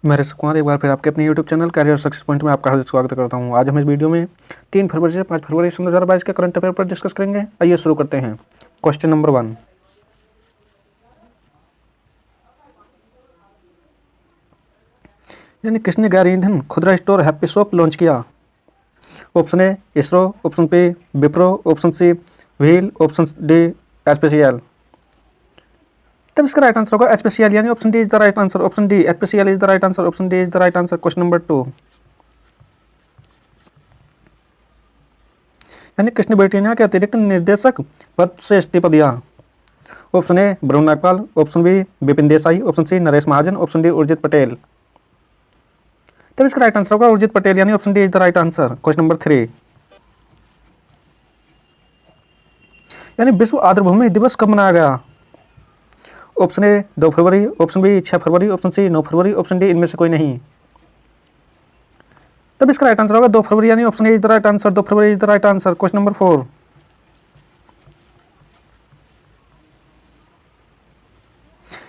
मैं ऋषभ कुमार एक बार फिर आपके अपने YouTube channel career success point में आपका हार्दिक स्वागत करता हूं। आज हम इस वीडियो में 3 फरवरी से 5 फरवरी 2022 के करंट अफेयर पर डिस्कस करेंगे। आइए शुरू करते हैं। क्वेश्चन नंबर 1, यानी किसने गैर ईंधन खुदरा स्टोर हैप्पी शॉप लॉन्च किया? Option A ISRO, option B Wipro, option C wheel, option D HPCL. तब इसका राइट आंसर होगा एचपीसीएल, यानी option D is the right answer. Option D HPCL is the right answer. Option D is the right answer. Question number 2, यानी किसने Britannia के अतिरिक्त निर्देशक पद से इस्तीफा दिया? Option A Varun Nagpal, option B Vipin Desai, option C Naresh Mahajan, option D Urjit Patel. तब इसका राइट आंसर होगा उर्जित पटेल, यानी option D is the right answer. Question number 3, यानी विश्व आर्द्रभूमि दिवस कब मनाया गया? ऑप्शन ए 2 फरवरी, ऑप्शन बी 6 फरवरी, ऑप्शन सी 9 फरवरी, ऑप्शन डी इनमें से कोई नहीं। तब इसका राइट आंसर होगा 2 फरवरी, यानी option A is the right answer. 2 February is the right answer. Question number 4,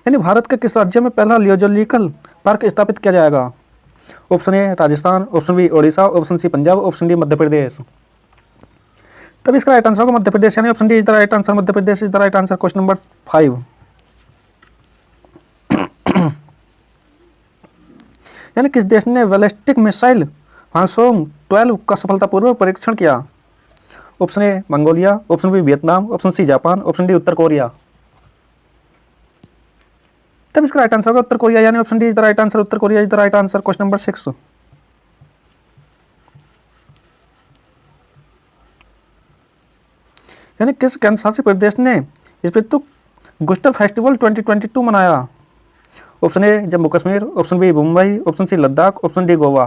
यानी भारत के किस राज्य में पहला जियोलॉजिकल पार्क स्थापित किया जाएगा? Option A Rajasthan, option B Odisha, option C Punjab, option D Madhya Pradesh. तब इसका राइट आंसर होगा मध्य प्रदेश, यानी option D is the right answer. Madhya Pradesh is the right answer. Question number 5, यानी किस देश ने बैलिस्टिक मिसाइल हांसोंग 12 का सफलतापूर्वक परीक्षण किया? Option A Mongolia, option B Vietnam, option C Japan, option D उत्तर कोरिया। तब इसका राइट आंसर होगा उत्तर कोरिया, यानी option D is the right answer. उत्तर Korea is the right answer. Question number 6, यानी किस केंद्र शासित प्रदेश ने स्पितुक गुस्टर फेस्टिवल 2022 मनाया? Option A Jammu Kashmir, option B Mumbai, option C Ladakh, option D Goa.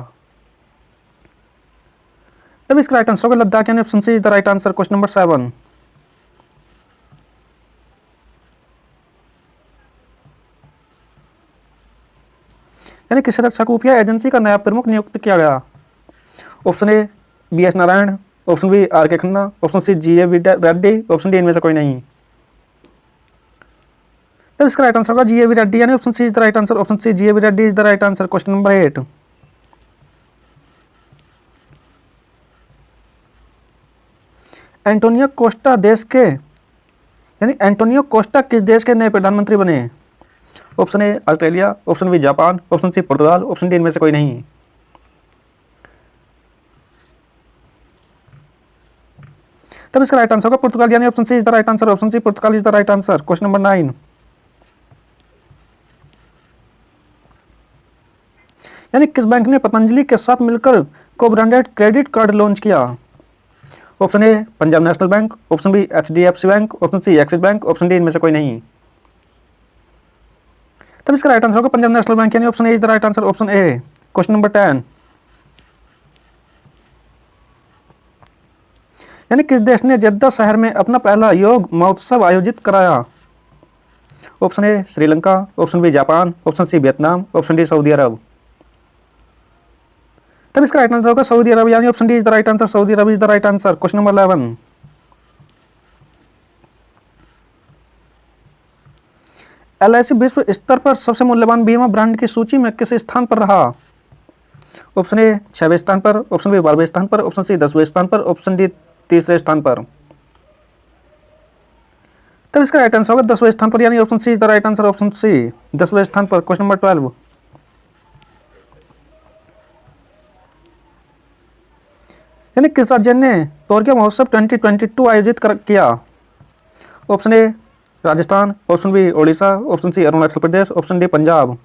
तब इसका राइट आंसर होगा लद्दाख, यानी option C is the right answer. Question number 7, यानी किस रक्षा खुफिया एजेंसी का नया प्रमुख नियुक्त किया गया? Option A BS Narayan, option B RK Khanna, option C GA Reddy, option D इनमें से कोई नहीं। तब इसका राइट आंसर होगा GA रेड्डी, यानी option C is the right answer. Option C GA Reddy is the right answer. Question number 8, Antonio Costa देश के, यानी एंटोनियो कोस्टा किस देश के नए प्रधानमंत्री बने? Option A Australia, option B Japan, option C पुर्तगाल, ऑप्शन डी इनमें से कोई नहीं। तब इसका राइट आंसर होगा पुर्तगाल, यानी option C is the right answer. Option C पुर्तगाल is the right answer. Question number 9, यानी किस बैंक ने पतंजलि के साथ मिलकर को ब्रांडेड क्रेडिट कार्ड लॉन्च किया? Option A Punjab national bank, option B HDFC bank, option C Axis bank, option D इनमें से कोई नहीं। तब इसका राइट आंसर होगा पंजाब नेशनल बैंक, यानी option A is the right answer. Option A. Question number 10, यानी किस देश ने जेद्दा शहर में अपना पहला योग महोत्सव आयोजित कराया? Option A Sri Lanka, option B Japan, option C Vietnam, option D Saudi Arabia. तब इसका राइट आंसर होगा सऊदी अरब, यानी option D is the right answer. Saudi Arabia is the right answer. Question number 11, LIC विश्व स्तर पर सबसे मूल्यवान बीमा ब्रांड की सूची में किस स्थान पर रहा? ऑप्शन ए 6वें स्थान पर, ऑप्शन बी 12वें स्थान पर, ऑप्शन सी 10वें स्थान पर, ऑप्शन डी 3रे स्थान पर। तब इसका राइट आंसर होगा 10वें स्थान पर, यानी option C is the right answer. Option C 10वें स्थान पर। क्वेश्चन नंबर 12, यानी किस राज्य ने तोरकिया महोत्सव 2022 आयोजित किया? Option A Rajasthan, option B Odisha, option C Arunachal Pradesh, option D Punjab.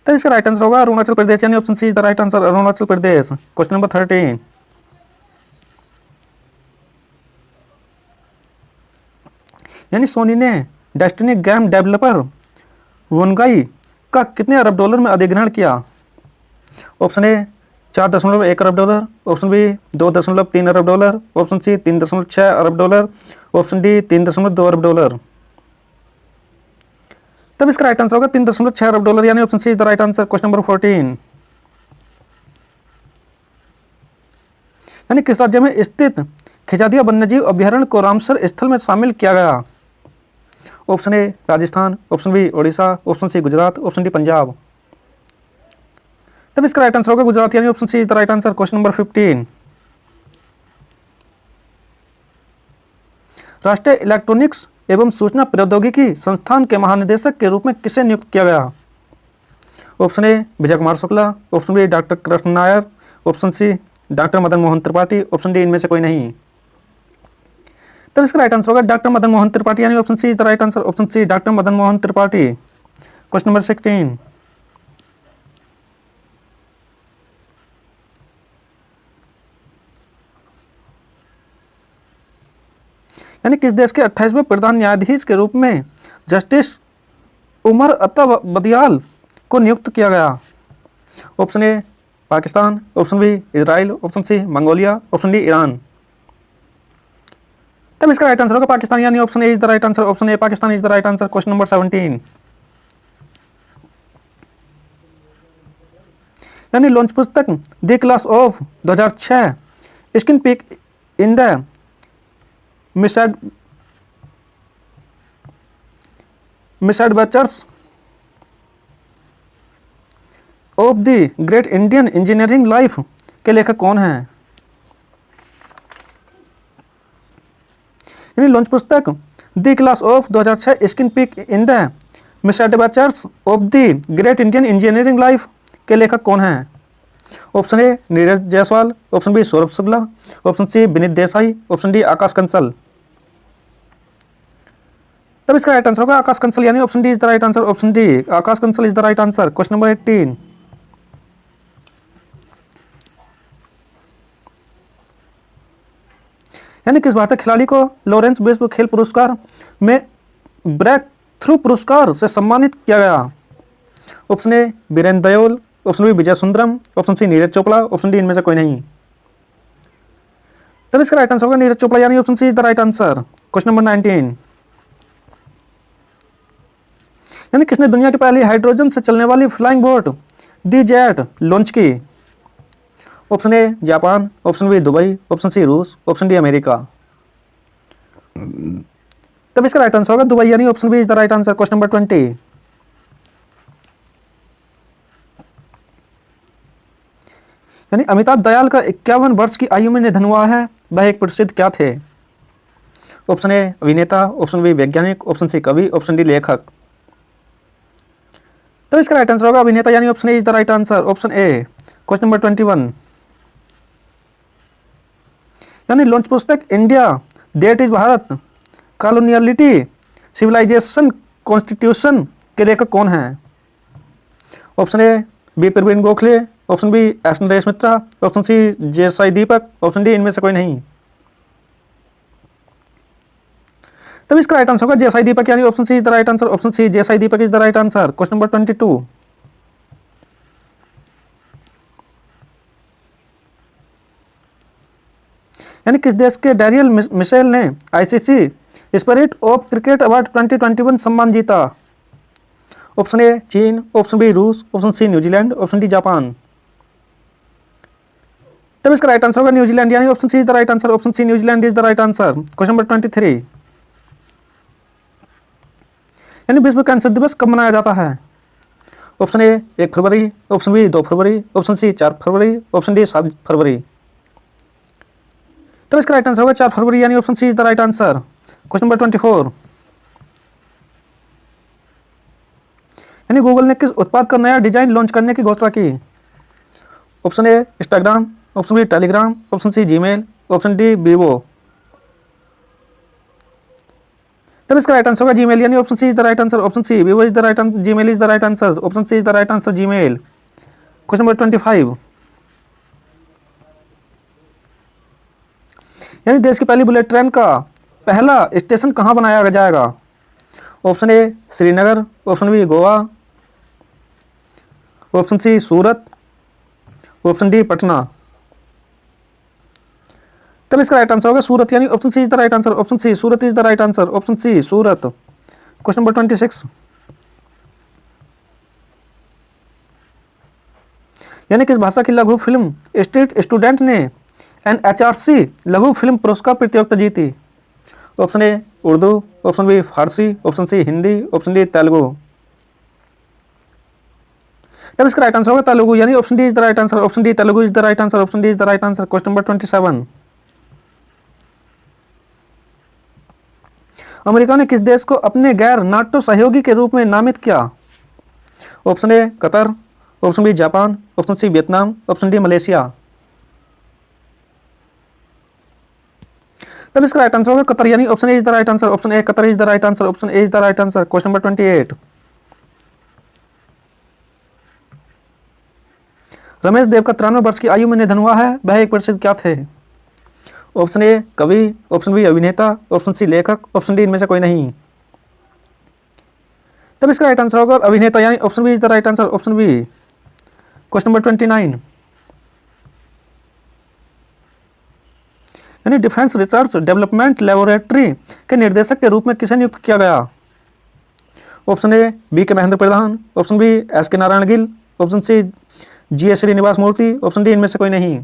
तो इसका राइट आंसर होगा अरुणाचल प्रदेश, यानी option C is the right answer. Arunachal Pradesh. Question number 13, यानी सोनी ने डेस्टिनी गेम डेवलपर वोनगाई का कितने अरब डॉलर में अधिग्रहण किया? ऑप्शन ए 4.1 अरब डॉलर, ऑप्शन बी 2.3 अरब डॉलर, ऑप्शन सी 3.6 अरब डॉलर, ऑप्शन डी 3.2 अरब डॉलर। तब इसका राइट आंसर होगा 3.6 अरब डॉलर, यानी option C is the right answer. Question number 14, यानी किस राज्य में स्थित खिजादिया वन्यजीव अभ्यारण्य को रामसर स्थल में शामिल किया गया? Option A Rajasthan, option B Odisha, option C Gujarat, option D Punjab. तब इसका राइट आंसर होगा गुजरात, यानी option C is the right answer. Question number 15, राष्ट्रीय इलेक्ट्रॉनिक्स एवं सूचना प्रौद्योगिकी संस्थान के महानिदेशक के रूप में किसे नियुक्त किया गया? Option A Vijay Kumar Shukla, option B doctor Krishna Nair, option C doctor Madan Mohan Tripathi, option D इनमें से कोई नहीं। तब इसका राइट आंसर होगा डॉक्टर मदन मोहन त्रिपाठी, यानी option C is the right answer. Option C doctor Madan Mohan Tripathi. Question number 16, यानी किस देश के 28वें प्रधान न्यायाधीश के रूप में जस्टिस उमर अता बदियाल को नियुक्त किया गया? Option A Pakistan, option B Israel, option C Mongolia, option D Iran. तब इसका राइट आंसर होगा पाकिस्तान, यानी option A is the right answer. Option A Pakistan is the right answer. Question number 17, यानी लॉन्च पुस्तक the class of 2006 skin pick in the misadventures of the great Indian engineering life के लेखक कौन हैं? यानी launch पुस्तक the class of 2006 skin pick in the misadventures of the great Indian engineering life के लेखक कौन हैं? Option A Neeraj Jaiswal, option B Saurabh Shukla, option C Vineet Desai, option D Aakash Kansal. तब इसका राइट आंसर होगा आकाश कंसल, यानी option D is the right answer. Option D Aakash Kansal is the right answer. Question number 18, यानी किस भारतीय खिलाड़ी को लॉरेंस विश्व खेल पुरस्कार में ब्रेक थ्रू पुरस्कार से सम्मानित किया गया? Option A Virender Deol, option B Vijay Sundaram, option C Neeraj Chopra, option D इनमें से कोई नहीं। तब इसका राइट आंसर होगा नीरज चोपड़ा, यानी option C is the right answer. Question number 19, यानी किसने दुनिया की पहली हाइड्रोजन से चलने वाली flying boat the jet launch की? Option A Japan, option B Dubai, option C रूस, ऑप्शन डी अमेरिका। तब इसका राइट आंसर होगा दुबई, यानी option B is the right answer. Question number 20, यानी अमिताभ दयाल का 51 वर्ष की आयु में निधन हुआ है, वह एक प्रसिद्ध क्या थे? ऑप्शन ए अभिनेता, ऑप्शन बी वैज्ञानिक, ऑप्शन सी कवि, ऑप्शन डी लेखक। तो इसका राइट आंसर होगा अभिनेता, यानी option A is the right answer. Option A. Question number 21, यानी लॉन्च पुस्तक India that is Bharat coloniality civilisation constitution के लेखक कौन हैं? Option A B Praveen Gokhale, option B S Naresh Mitra, option C J Sai Deepak, option D इनमें से कोई नहीं। तब इसका राइट आंसर होगा जेसाई दीपक, यानी option C is the right answer. Option C J Sai Deepak is the right answer. Question number 22, यानी किस देश के डैरियल मिशेल ने ICC spirit of cricket award 2021 सम्मान जीता? ऑप्शन ए चीन, ऑप्शन बी रूस, option C New Zealand, option D Japan. तब इसका राइट आंसर होगा न्यूजीलैंड, यानी option C is the right answer. Option C New Zealand is the right answer. Question number 23, यानी विश्व कैंसर दिवस कब मनाया जाता है? ऑप्शन ए 1 फरवरी, ऑप्शन बी 2 फरवरी, ऑप्शन सी 4 फरवरी, ऑप्शन डी 7 फरवरी। तो इसका राइट आंसर होगा 4 फरवरी, यानी option C is the right answer. Question number 24, यानी गूगल ने किस उत्पाद का नया डिजाइन लॉन्च करने की घोषणा की? Option A Instagram, option B Telegram, option C Gmail, option D Vivo. तब इसका राइट आंसर होगा जीमेल, यानी option C is the right answer. Option C Vivo is the right answer, Gmail is the right answer. Option C is the right answer, Gmail. Question number 25, यानी देश की पहली bullet train का पहला station कहां बनाया जाएगा? Option A Srinagar, option B Goa, option C Surat, option D Patna. तब इसका राइट आंसर होगा सूरत, यानी option C is the right answer. Option C Surat is the right answer. Option C Surat. Question number 26, यानी किस भाषा की लघु फिल्म स्ट्रीट स्टूडेंट ने NHRC लघु फिल्म पुरस्कार प्रतियोगिता जीती? Option A Urdu, option B Farsi, option C Hindi, option D Telugu. तब इसका राइट आंसर होगा तेलुगु, यानी option D is the right answer, option D Telugu is the right answer, option D is the right answer. Question number 27, America ने किस देश को अपने गैर नाटो सहयोगी के रूप में नामित किया? Option A Qatar, option B Japan, option C Vietnam, option D Malaysia. तब इसका राइट आंसर होगा कतर, यानी option A is the right answer, option A Qatar is the right answer, option A is the right answer. Question number 28, Ramesh Dev का 93 वर्ष की आयु में निधन हुआ है, वह एक प्रसिद्ध क्या थे? ऑप्शन ए कवि, ऑप्शन बी अभिनेता, ऑप्शन सी लेखक, ऑप्शन डी इनमें से कोई नहीं। तब इसका राइट आंसर होगा अभिनेता, यानी option B is the right answer, option B. Question number 29, यानी डिफेंस रिसर्च डेवलपमेंट लेबोरेटरी के निर्देशक के रूप में किसे नियुक्त किया गया? Option A B K Mahendra Pradhan, option B S K Narayan Gill, option C G S Srinivas Murthy, option D इनमें से कोई नहीं।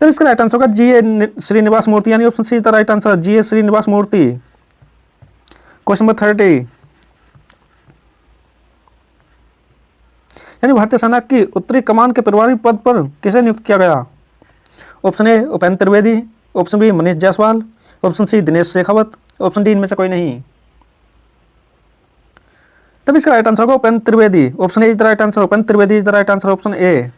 तब इसका राइट आंसर होगा जी ए श्रीनिवास मूर्ति, यानी option C is the right answer, G S Srinivas Murthy. Question number 30, यानी भारतीय सेना की उत्तरी कमान के प्रभारी पद पर किसे नियुक्त किया गया? Option A Upendra Trivedi, option B Manish Jaiswal, option C Dinesh Shekhawat, option D इनमें से कोई नहीं। तब इसका राइट आंसर होगा Upendra Trivedi, option A is the right answer, Upendra Trivedi is the right answer, option A.